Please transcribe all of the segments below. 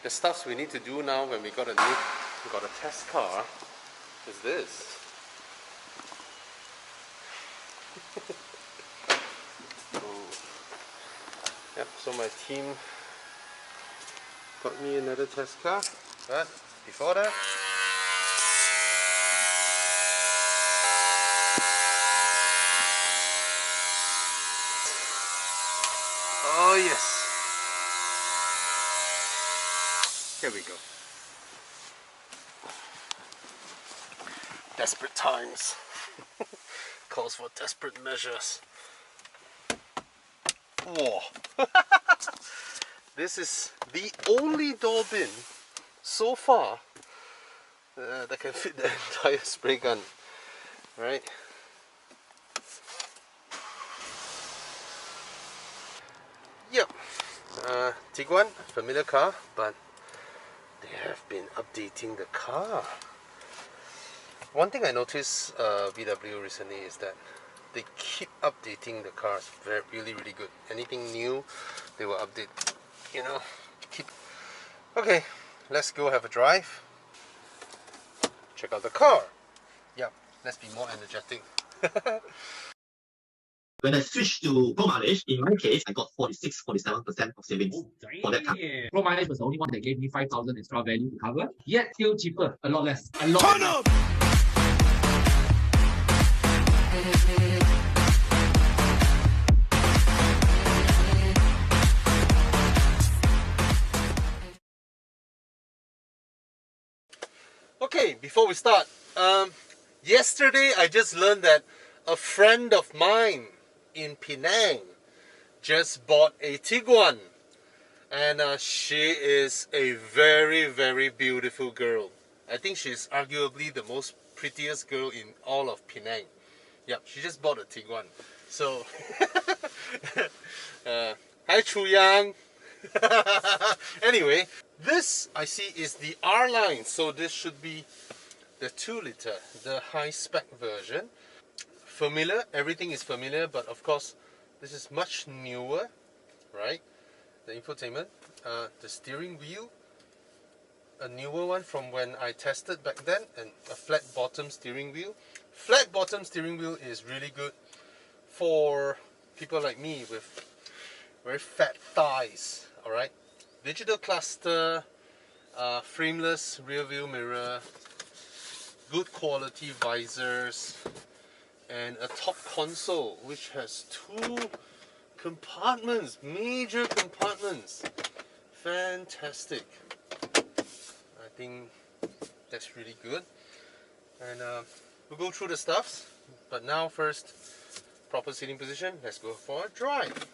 The stuffs we need to do now when we got a test car is this. Yep, so my team got me another test car, but before that, oh yes, here we go. Desperate times calls for desperate measures. Whoa. This is the only door bin so far that can fit the entire spray gun, right? Yep, Tiguan, familiar car, but they have been updating the car. One thing I noticed VW recently is that they keep updating the cars. Really good. Anything new, they will update. You know, keep. Okay, let's go have a drive. Check out the car. Yeah, let's be more energetic. When I switched to Pro mileage, in my case, I got 46-47% of savings for that car. Pro mileage was the only one that gave me 5,000 extra value to cover, yet still cheaper, a lot less. A lot less. Okay, before we start, yesterday I just learned that a friend of mine in Penang just bought a Tiguan, and she is a very beautiful girl. I think she's arguably the most prettiest girl in all of Penang. Yep, she just bought a Tiguan. So, hi Chu Yang. Anyway, this I see is the R line, so this should be the 2-liter, the high spec version. Familiar, everything is familiar, but of course this is much newer, right? The infotainment, the steering wheel, a newer one from when I tested back then, and a flat bottom steering wheel. Flat bottom steering wheel is really good for people like me with very fat thighs. Alright, digital cluster, frameless rear view mirror, good quality visors, and a top console which has 2 compartments, major compartments. Fantastic. I think that's really good. And we'll go through the stuffs, but now first, proper seating position, let's go for a drive.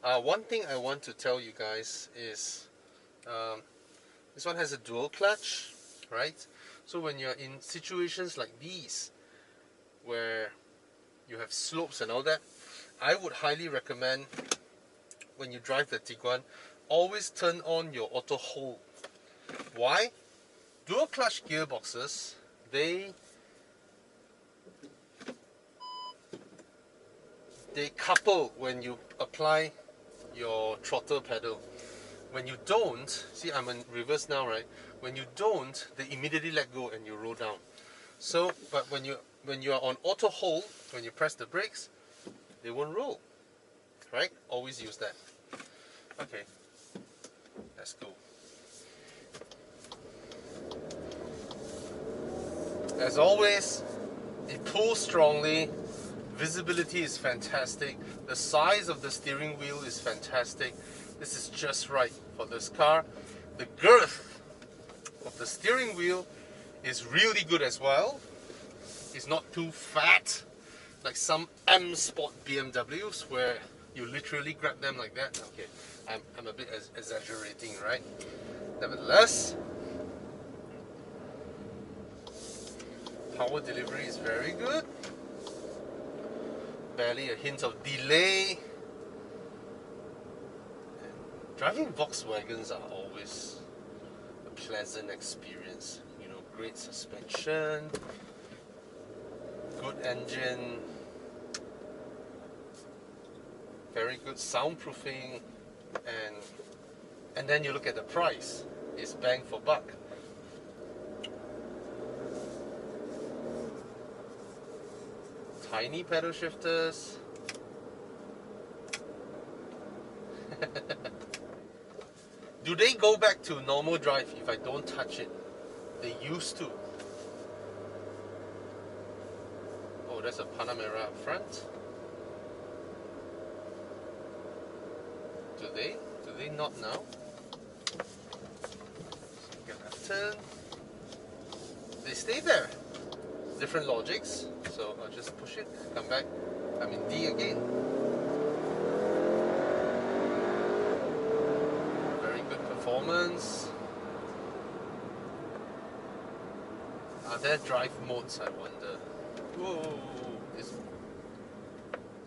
One thing I want to tell you guys is this one has a dual clutch, right? So when you're in situations like these where you have slopes and all that, I would highly recommend, when you drive the Tiguan, always turn on your auto hold. Why? Dual clutch gearboxes, they couple when you apply your throttle pedal. When you don't, see I'm in reverse now, right? When you don't, they immediately let go and you roll down. So, but when you are on auto hold, when you press the brakes, they won't roll, right? Always use that. Okay, let's go. As always, it pulls strongly. Visibility is fantastic. The size of the steering wheel is fantastic. This is just right for this car. The girth of the steering wheel is really good as well. It's not too fat like some M Sport BMWs where You literally grab them like that. Okay, I'm a bit exaggerating, right? Nevertheless, power delivery is very good. Barely a hint of delay. And driving Volkswagens are always a pleasant experience. You know, great suspension, good engine, very good soundproofing, and then you look at the price. It's bang for buck. Tiny pedal shifters. Do they go back to normal drive if I don't touch it? They used to. Oh, there's a Panamera up front. Do they? Do they not now? Get left turn. They stay there. Different logics. So I'll just push it, come back. I'm in D again. Very good performance. Are there drive modes, I wonder? Whoa.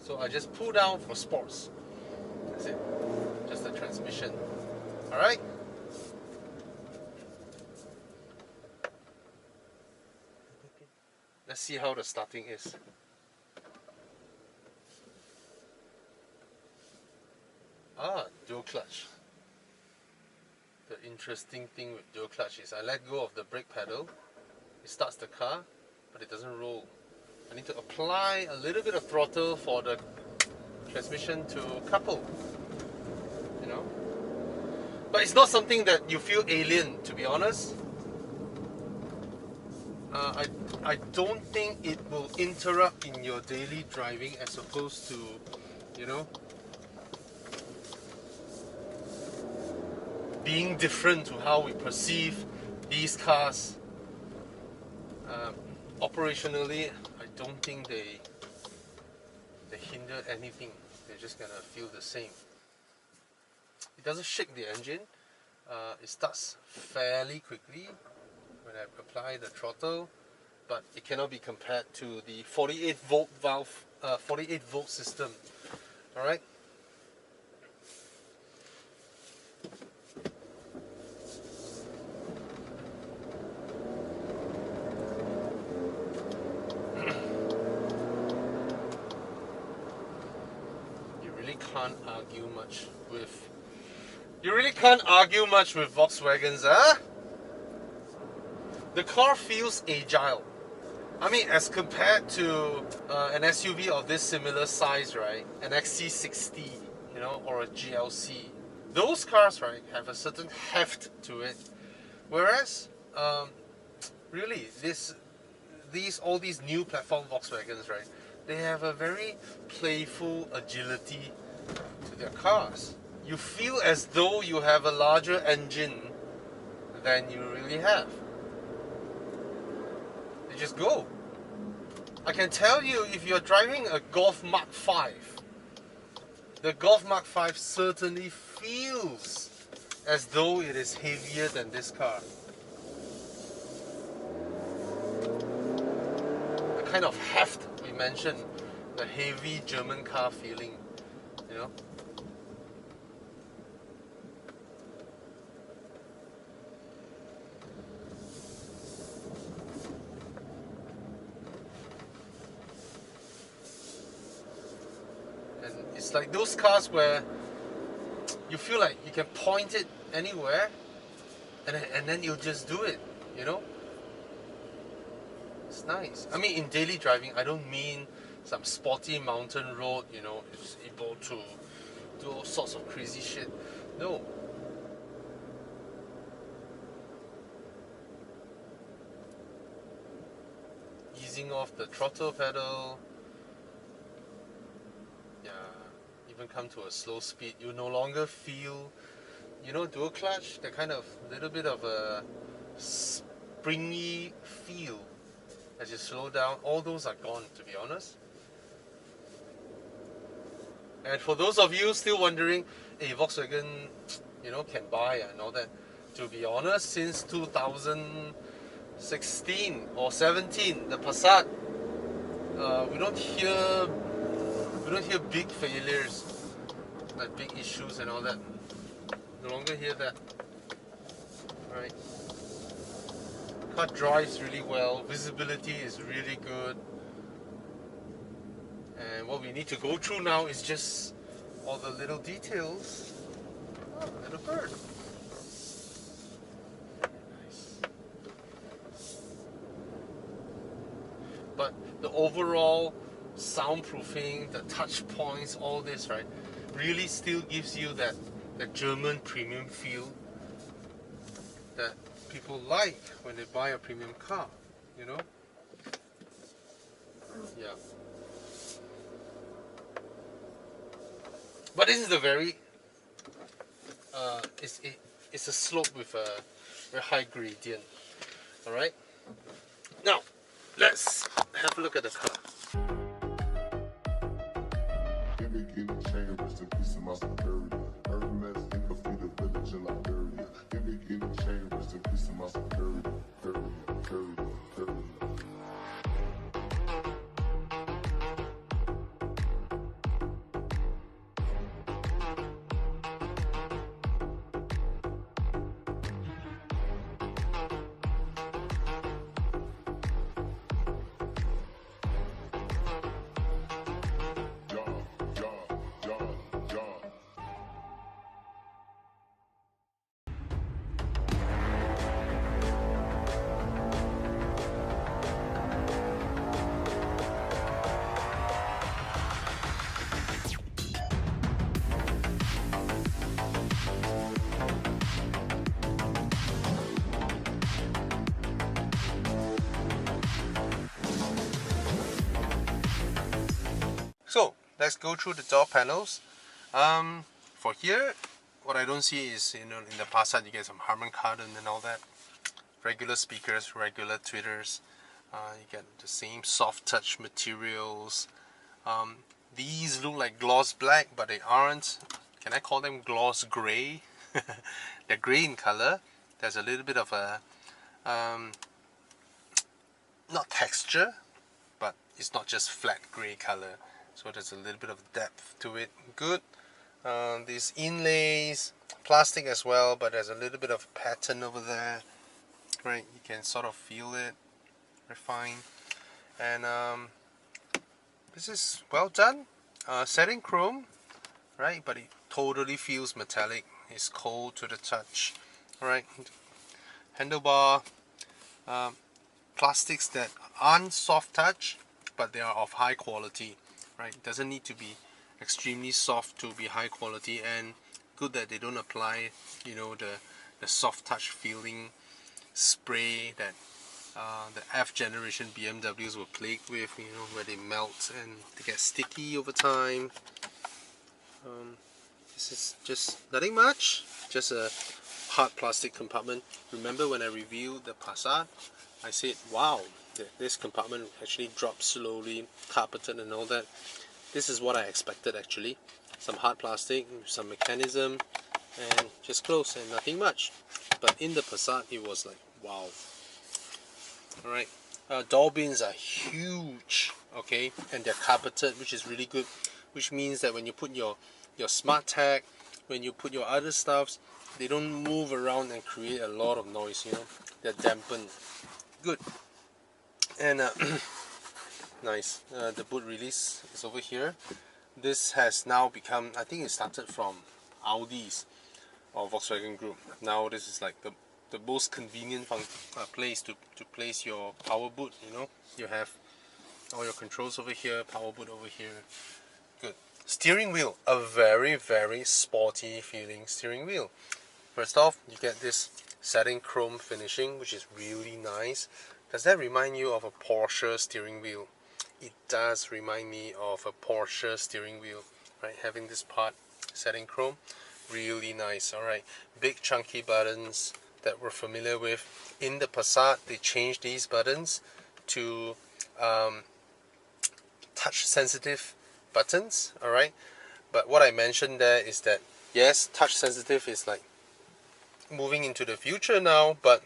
So I just pull down for sports. That's it. Just the transmission. Alright? Let's see how the starting is. Dual clutch. The interesting thing with dual clutch is I let go of the brake pedal. It starts the car, but it doesn't roll. I need to apply a little bit of throttle for the transmission to couple. You know? But it's not something that you feel alien, to be honest. I don't think it will interrupt in your daily driving as opposed to, you know, being different to how we perceive these cars. Operationally, I don't think they hinder anything. They're just gonna feel the same. It doesn't shake the engine. It starts fairly quickly when I apply the throttle, but it cannot be compared to the 48 volt valve, 48 volt system. All right. You really can't argue much with Volkswagens, huh? The car feels agile. I mean, as compared to an SUV of this similar size, right? An XC60, you know, or a GLC. Those cars, right, have a certain heft to it. Whereas, really, all these new platform Volkswagens, right? They have a very playful agility to their cars. You feel as though you have a larger engine than you really have. They just go. I can tell you, if you're driving a Golf Mark 5, the Golf Mark 5 certainly feels as though it is heavier than this car. The kind of heft we mentioned, the heavy German car feeling, you know. It's like those cars where you feel like you can point it anywhere and then you'll just do it, you know? It's nice. I mean, in daily driving, I don't mean some sporty mountain road, you know, it's able to do all sorts of crazy shit. No. Easing off the throttle pedal. Even come to a slow speed, you no longer feel, you know, dual clutch, that kind of little bit of a springy feel as you slow down. All those are gone, to be honest. And for those of you still wondering, hey, Volkswagen, you know, can buy and all that. To be honest, since 2016 or 17, the Passat, we don't hear big failures, like big issues and all that. No longer hear that. Right? Car drives really well. Visibility is really good. And what we need to go through now is just all the little details. Oh, little bird. Nice. But the overall soundproofing, the touch points, all this, right, really still gives you that German premium feel that people like when they buy a premium car, you know? Yeah. But this is a very, it's a slope with a very high gradient. Alright? Now, let's have a look at the car. So let's go through the door panels. For here, what I don't see is, you know, in the Passat you get some Harman Kardon and all that. Regular speakers, regular tweeters. You get the same soft touch materials. These look like gloss black, but they aren't. Can I call them gloss grey? They're grey in color. There's a little bit of a not texture, but it's not just flat grey color. So there's a little bit of depth to it. Good. These inlays, plastic as well, but there's a little bit of pattern over there. Right, you can sort of feel it. Very fine. And this is well done. Setting chrome, right? But it totally feels metallic. It's cold to the touch. Alright. Handlebar. Plastics that aren't soft touch, but they are of high quality. Right, it doesn't need to be extremely soft to be high quality, and good that they don't apply, you know, the soft touch feeling spray that the F generation BMWs were plagued with, you know, where they melt and they get sticky over time. This is just nothing much, just a hard plastic compartment. Remember when I reviewed the Passat, I said, wow, this compartment actually drops slowly, carpeted and all that. This is what I expected actually. Some hard plastic, some mechanism, and just close and nothing much. But in the Passat, it was like, wow. Alright, door bins are huge, okay, and they're carpeted, which is really good, which means that when you put your smart tag, when you put your other stuffs, they don't move around and create a lot of noise, you know, they're dampened. Good. And nice. The boot release is over here. This has now become, I think it started from Audi's or Volkswagen Group. Now this is like the most convenient place to place your power boot, you know. You have all your controls over here, power boot over here. Good. Steering wheel, a very, very sporty feeling steering wheel. First off, you get this satin chrome finishing, which is really nice. Does that remind you of a Porsche steering wheel? It does remind me of a Porsche steering wheel, right? Having this part satin chrome, really nice. Alright, big chunky buttons that we're familiar with. In the Passat, they changed these buttons to touch sensitive buttons, alright? But what I mentioned there is that yes, touch sensitive is like moving into the future now, but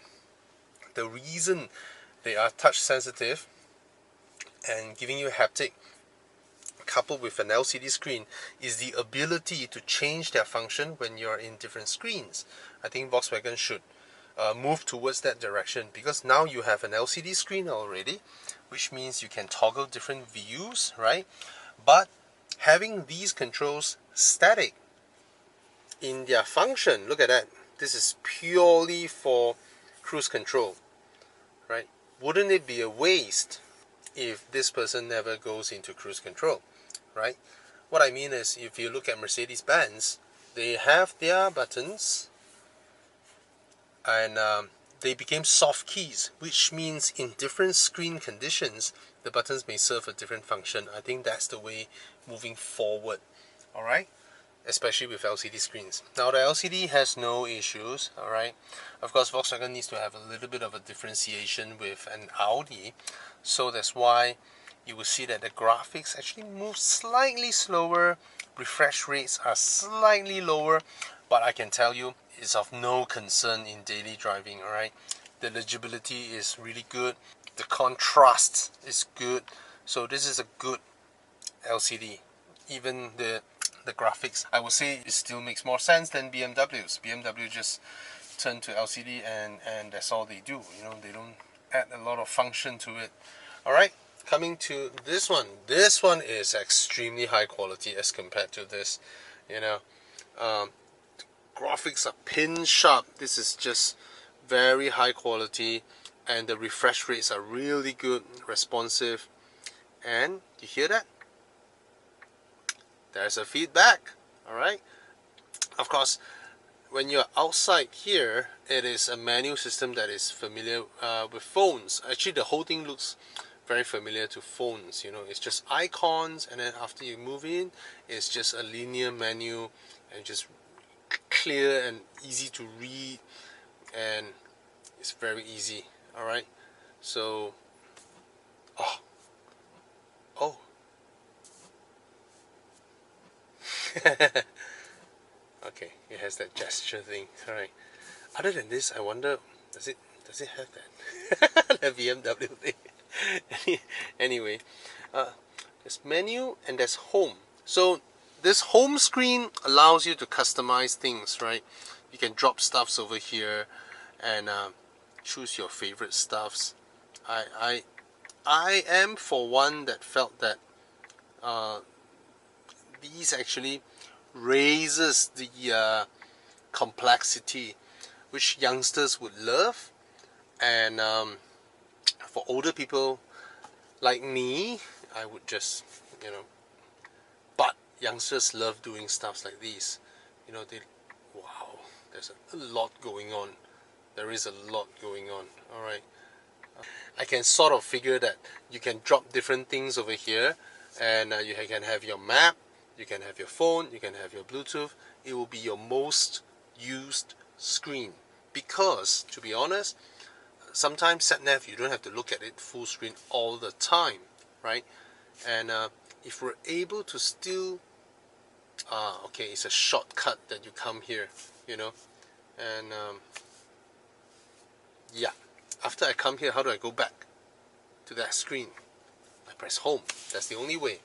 the reason they are touch sensitive and giving you haptic coupled with an LCD screen is the ability to change their function when you're in different screens. I think Volkswagen should move towards that direction, because now you have an LCD screen already, which means you can toggle different views, right? But having these controls static in their function, look at that, this is purely for cruise control, right? Wouldn't it be a waste if this person never goes into cruise control, right? What I mean is, if you look at Mercedes-Benz, they have their buttons and they became soft keys, which means in different screen conditions, the buttons may serve a different function. I think that's the way moving forward, alright? Especially with LCD screens. Now the LCD has no issues, alright? Of course, Volkswagen needs to have a little bit of a differentiation with an Audi, so that's why you will see that the graphics actually move slightly slower, refresh rates are slightly lower, but I can tell you it's of no concern in daily driving, alright? The legibility is really good, the contrast is good, so this is a good LCD. Even the graphics, I would say it still makes more sense than BMW's. BMW just turn to LCD and that's all they do. You know, they don't add a lot of function to it. Alright, coming to this one. This one is extremely high quality as compared to this. You know, graphics are pin sharp. This is just very high quality, and the refresh rates are really good, responsive. And you hear that? There's a feedback. Alright, of course, when you're outside here, it is a manual system that is familiar with phones. Actually, the whole thing looks very familiar to phones. You know, it's just icons, and then after you move in, it's just a linear menu, and just clear and easy to read, and it's very easy. Alright, so oh okay, it has that gesture thing. Alright, other than this, I wonder, does it have that the BMW thing? Anyway, there's menu and there's home. So this home screen allows you to customize things, right? You can drop stuffs over here and choose your favorite stuffs. I am for one that felt that these actually raises the complexity, which youngsters would love, and for older people like me, I would just, you know, but youngsters love doing stuff like these. You know, wow, there's a lot going on. There is a lot going on. Alright, I can sort of figure that you can drop different things over here, and you can have your map, you can have your phone, you can have your Bluetooth. It will be your most used screen, because, to be honest, sometimes sat-nav, you don't have to look at it full screen all the time, right? And if we're able to still, okay, it's a shortcut that you come here, you know, and yeah, after I come here, how do I go back to that screen? I press home. That's the only way.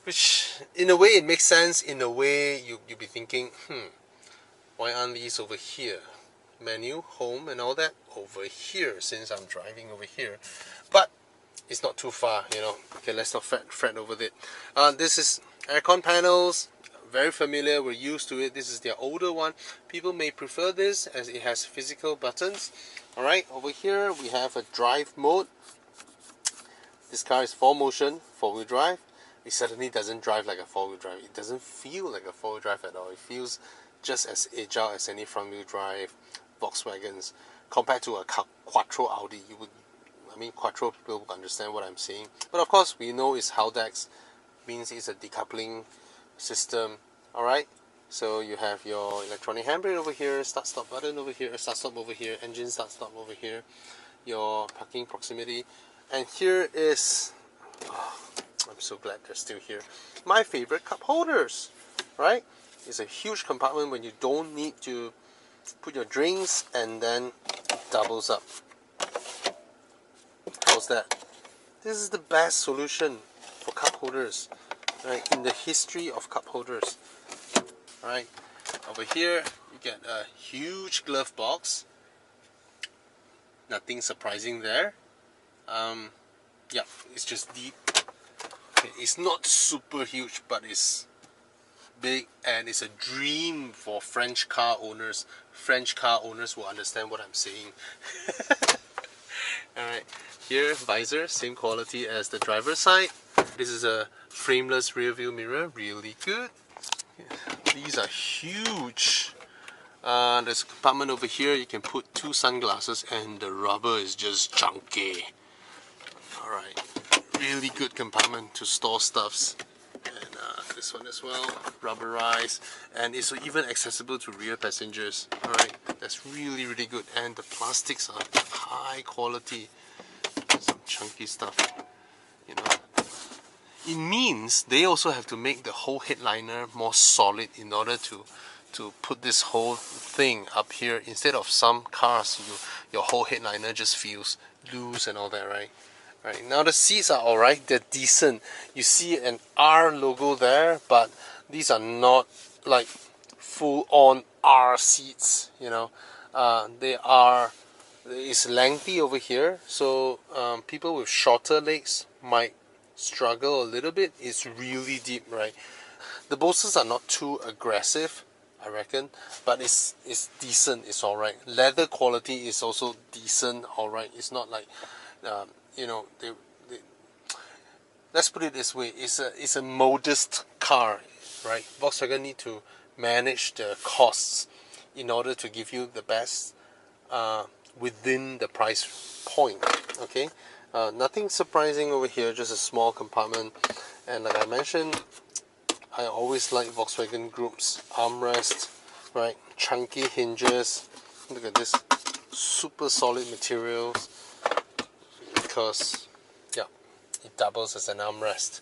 Which, in a way, it makes sense. In a way, you'll be thinking, why aren't these over here? Menu, home, and all that over here, since I'm driving over here. But it's not too far, you know. Okay, let's not fret over it. This is aircon panels. Very familiar, we're used to it. This is their older one. People may prefer this as it has physical buttons. Alright, over here we have a drive mode. This car is 4Motion, 4-wheel drive. It certainly doesn't drive like a 4-wheel drive. It doesn't feel like a 4-wheel drive at all. It feels just as agile as any front-wheel drive Volkswagens. Compared to a Quattro Audi, Quattro people will understand what I'm saying. But of course, we know it's Haldex, means it's a decoupling system. Alright, so you have your electronic handbrake over here, start-stop button over here, start-stop over here, engine start-stop over here, your parking proximity, and here is, I'm so glad they're still here, my favorite cup holders. right? It's a huge compartment when you don't need to put your drinks, and then it doubles up. How's that? This is the best solution for cup holders, right, in the history of cup holders. Right, over here you get a huge glove box. Nothing surprising there. Yeah, it's just deep. It's not super huge, but it's big, and it's a dream for French car owners. French car owners will understand what I'm saying. Alright, here visor, same quality as the driver's side. This is a frameless rear view mirror, really good. These are huge. There's a compartment over here, you can put 2 sunglasses, and the rubber is just chunky. Alright, really good compartment to store stuffs. And this one as well, rubberized, and it's even accessible to rear passengers. Alright, that's really good, and the plastics are high quality. Some chunky stuff, you know. It means they also have to make the whole headliner more solid in order to put this whole thing up here. Instead of some cars, your whole headliner just feels loose and all that, right? Right, now the seats are alright, they're decent. You see an R logo there, but these are not like full-on R seats, you know. It's lengthy over here, so people with shorter legs might struggle a little bit. It's really deep, right? The bolsters are not too aggressive, I reckon, but it's decent, it's alright. Leather quality is also decent, alright. It's not like you know, let's put it this way, it's a modest car, right? Volkswagen need to manage the costs in order to give you the best within the price point, okay? Nothing surprising over here, just a small compartment. And like I mentioned, I always like Volkswagen Group's armrest, right? Chunky hinges. Look at this, super solid materials, because yeah, it doubles as an armrest.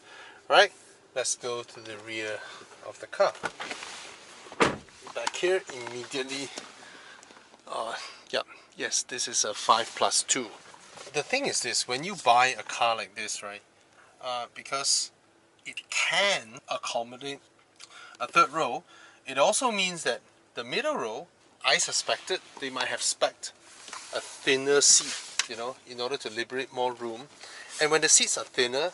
Right, let's go to the rear of the car. Back here immediately, yeah, yes, this is a 5+2. The thing is this, when you buy a car like this, right, because it can accommodate a third row, it also means that the middle row, I suspected they might have spec'd a thinner seat, you know, in order to liberate more room. And when the seats are thinner,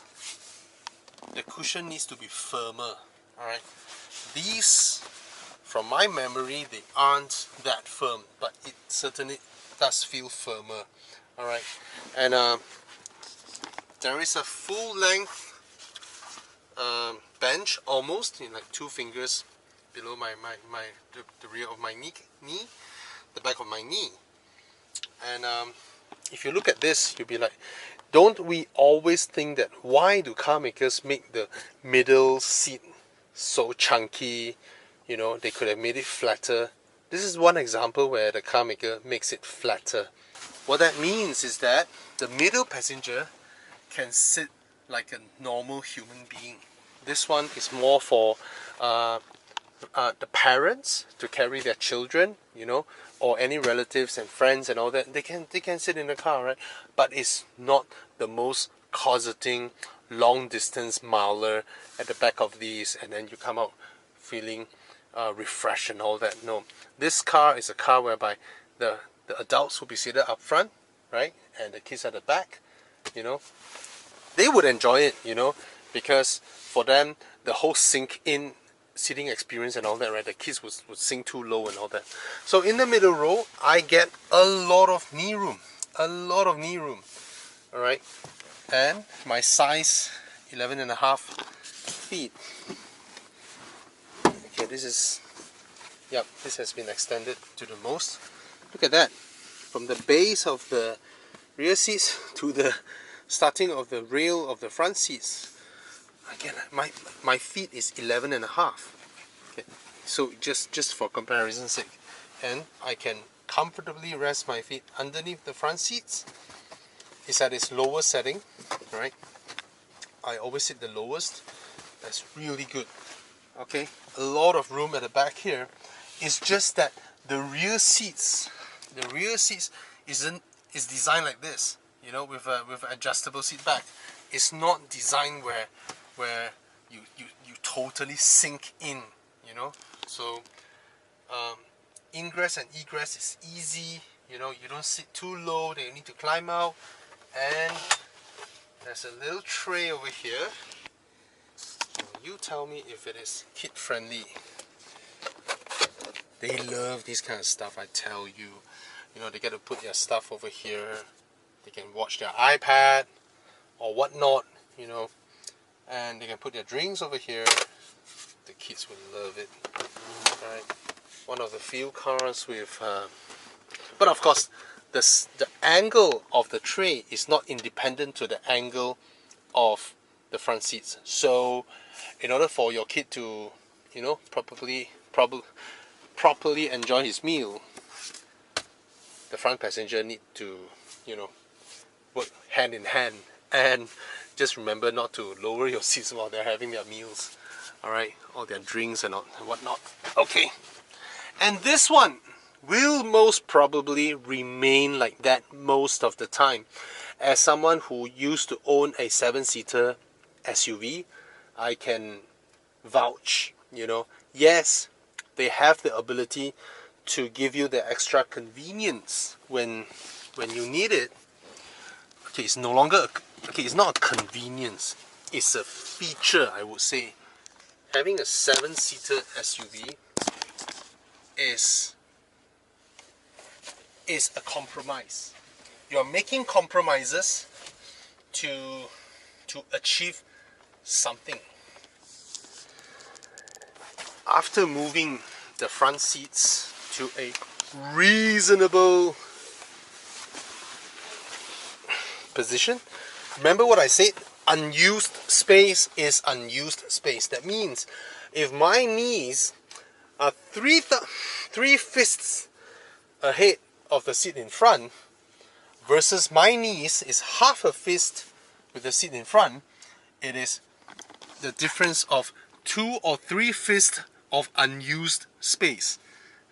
the cushion needs to be firmer. Alright, these, from my memory, they aren't that firm, but it certainly does feel firmer. Alright, and there is a full length bench, almost in like 2 fingers below the rear of my knee, the back of my knee. And if you look at this, you'll be like, don't we always think that why do car makers make the middle seat so chunky? You know, they could have made it flatter. This is one example where the car maker makes it flatter. What that means is that the middle passenger can sit like a normal human being. This one is more for the parents to carry their children, you know, or any relatives and friends and all that. They can sit in the car, right? But it's not the most cosseting long distance miler at the back of these, and then you come out feeling refreshed and all that. No, this car is a car whereby the adults will be seated up front, right, and the kids at the back. You know, they would enjoy it, you know, because for them the whole sink in seating experience and all that, right, the kids would sink too low and all that. So in the middle row, I get a lot of knee room, alright, and my size 11.5 feet. Okay, this is, yep, this has been extended to the most. Look at that, from the base of the rear seats to the starting of the rail of the front seats. Again, my feet is 11.5. Okay, so just for comparison's sake, and I can comfortably rest my feet underneath the front seats. It's at its lowest setting, right? I always sit the lowest. That's really good. Okay, a lot of room at the back here. It's just that the rear seats is designed like this, you know, with an adjustable seat back. It's not designed where you totally sink in, you know. So ingress and egress is easy, you know. You don't sit too low that you need to climb out. And there's a little tray over here. You tell me if it is kid friendly. They love this kind of stuff, I tell you. You know, they get to put their stuff over here. They can watch their iPad or whatnot, you know. And they can put their drinks over here. The kids will love it. Right? One of the few cars with... but of course, the angle of the tray is not independent to the angle of the front seats. So, in order for your kid to, you know, properly enjoy his meal, the front passenger need to, you know, work hand in hand. And just remember not to lower your seats while they're having their meals. Alright, all their drinks and whatnot. Okay, and this one will most probably remain like that most of the time. As someone who used to own a 7-seater SUV, I can vouch, you know, yes, they have the ability to give you the extra convenience when you need it. Okay, it's no longer it's not a convenience, it's a feature, I would say. Having a 7-seater SUV is a compromise. You're making compromises to achieve something. After moving the front seats to a reasonable position, remember what I said, unused space is unused space. That means if my knees are 3 fists ahead of the seat in front versus my knees is half a fist with the seat in front, it is the difference of 2 or 3 fists of unused space,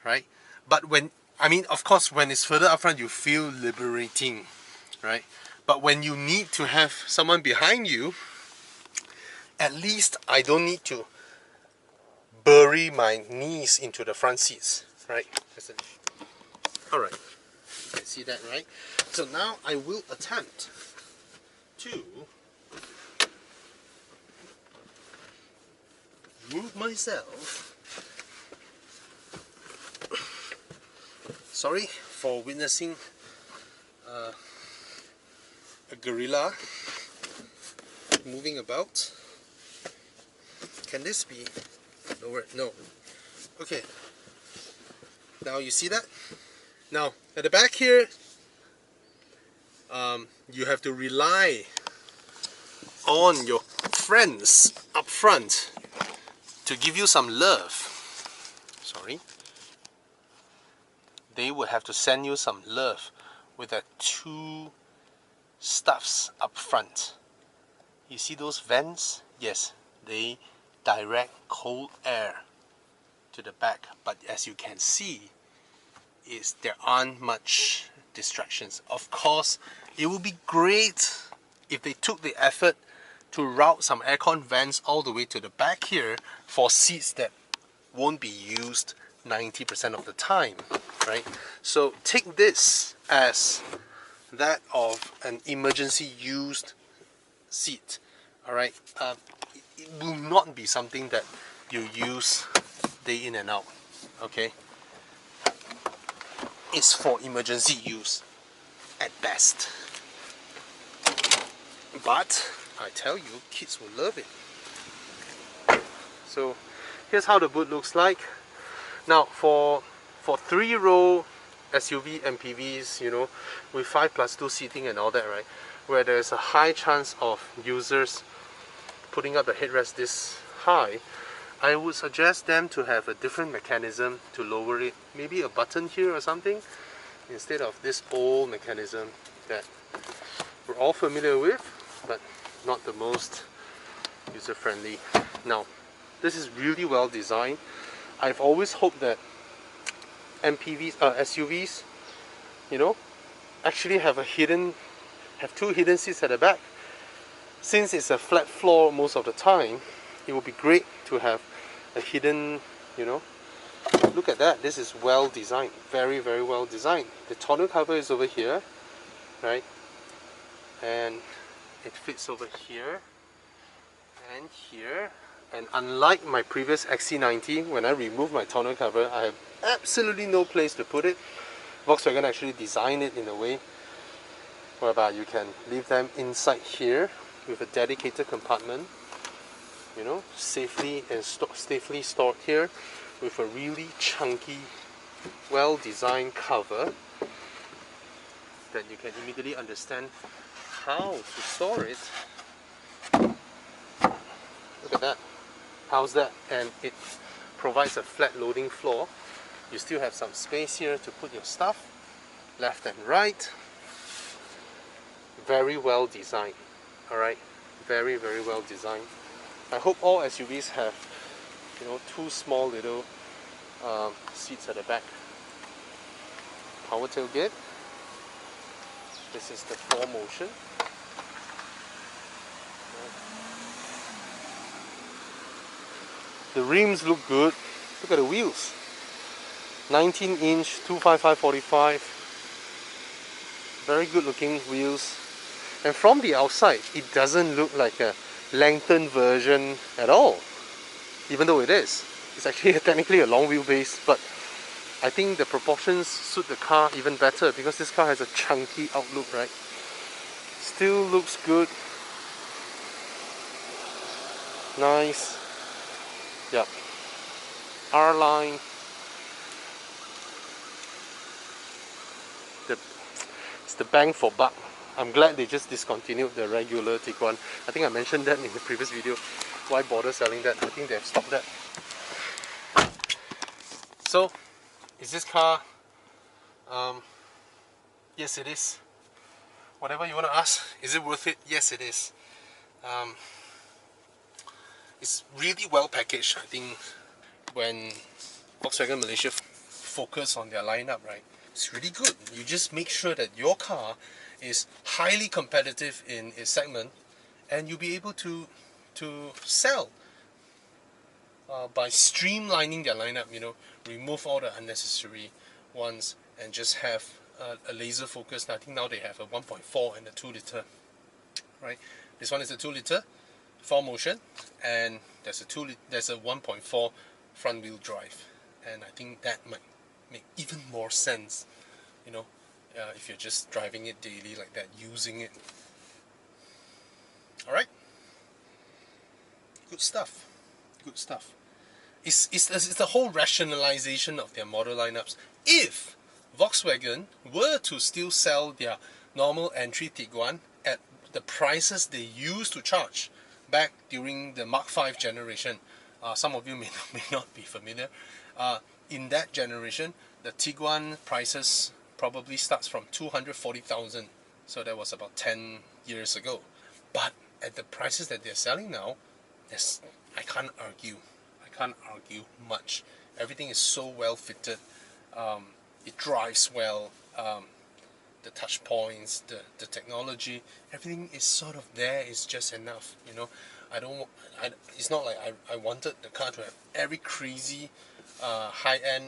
right? But when, I mean, of course, when it's further up front, you feel liberating, right? But when you need to have someone behind you, at least I don't need to bury my knees into the front seats, right? Alright, you can see that, right? So now I will attempt to move myself. Sorry for witnessing a gorilla moving about. Can this be lower? No. Okay. Now you see that? Now at the back here, you have to rely on your friends up front to give you some love. Sorry. They will have to send you some love with the 2 stuffs up front. You see those vents? Yes, they direct cold air to the back, but as you can see, there aren't much distractions. Of course, it would be great if they took the effort to route some aircon vents all the way to the back here for seats that won't be used 90% of the time, right? So take this as that of an emergency used seat. Alright, it will not be something that you use day in and out. Okay, it's for emergency use at best. But I tell you, kids will love it. So here's how the boot looks like. Now for 3-row SUV MPVs, you know, with 5+2 seating and all that, right, where there's a high chance of users putting up the headrest this high, I would suggest them to have a different mechanism to lower it. Maybe a button here or something, instead of this old mechanism that we're all familiar with, but not the most user-friendly. Now, This is really well designed. I've always hoped that SUVs, you know, actually have two hidden seats at the back. Since it's a flat floor most of the time, it would be great to have a hidden, you know. Look at that. This is well designed. Very, very well designed. The tonneau cover is over here, right? And it fits over here and here. And unlike my previous XC90, when I removed my tonneau cover, I have absolutely no place to put it. Volkswagen actually designed it in a way whereby you can leave them inside here with a dedicated compartment, you know, safely stored here with a really chunky, well-designed cover that you can immediately understand how to store it. Look at that. How's that? And it provides a flat loading floor. You still have some space here to put your stuff, left and right. Very well designed. Alright, very, very well designed. I hope all SUVs have, you know, two small little seats at the back. Power tailgate. This is the 4Motion. The rims look good. Look at the wheels. 19-inch 255/45. Very good looking wheels. And from the outside, it doesn't look like a lengthened version at all, even though it is. It's actually technically a long wheelbase, but I think the proportions suit the car even better because this car has a chunky outlook, right? Still looks good. Nice. Yep. R-line. It's the bang for buck. I'm glad they just discontinued the regular Tiguan. I think I mentioned that in the previous video. Why bother selling that? I think they have stopped that. So, is this car... yes, it is. Whatever you want to ask, is it worth it? Yes, it is. It's really well packaged. I think when Volkswagen Malaysia focus on their lineup, right, it's really good. You just make sure that your car is highly competitive in its segment, and you'll be able to sell by streamlining their lineup. You know, remove all the unnecessary ones and just have a laser focus. I think now they have a 1.4 and a 2-liter. Right, this one is a 2-liter 4Motion, and there's a 1.4 front wheel drive, and I think that might make even more sense, you know, if you're just driving it daily like that, using it. Alright, good stuff, good stuff. It's the whole rationalization of their model lineups. If Volkswagen were to still sell their normal entry Tiguan at the prices they used to charge back during the Mark V generation, some of you may not be familiar. In that generation, the Tiguan prices probably starts from 240,000, so that was about 10 years ago. But at the prices that they're selling now, I can't argue much. Everything is so well fitted. It drives well. The touch points, the technology, everything is sort of there. It's just enough, you know. It's not like I wanted the car to have every crazy high-end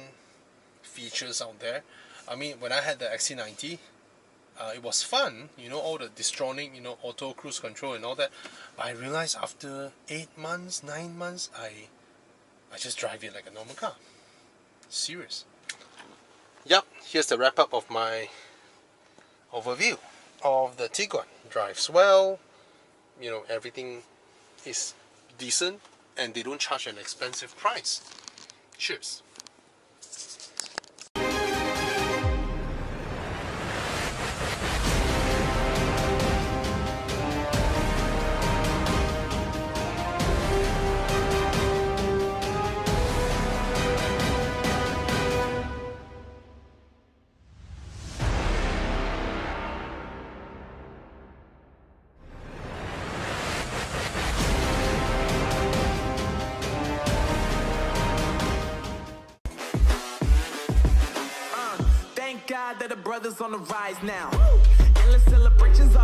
features out there. I mean, when I had the XC90, it was fun, you know, all the Distronic, you know, auto cruise control and all that. But I realized after 8 months, 9 months, I just drive it like a normal car. Serious. Yep, here's the wrap up of my overview of the Tiguan. Drives well, you know, everything is decent, and they don't charge an expensive price. Cheers. that the brothers on the rise now. Endless celebrations all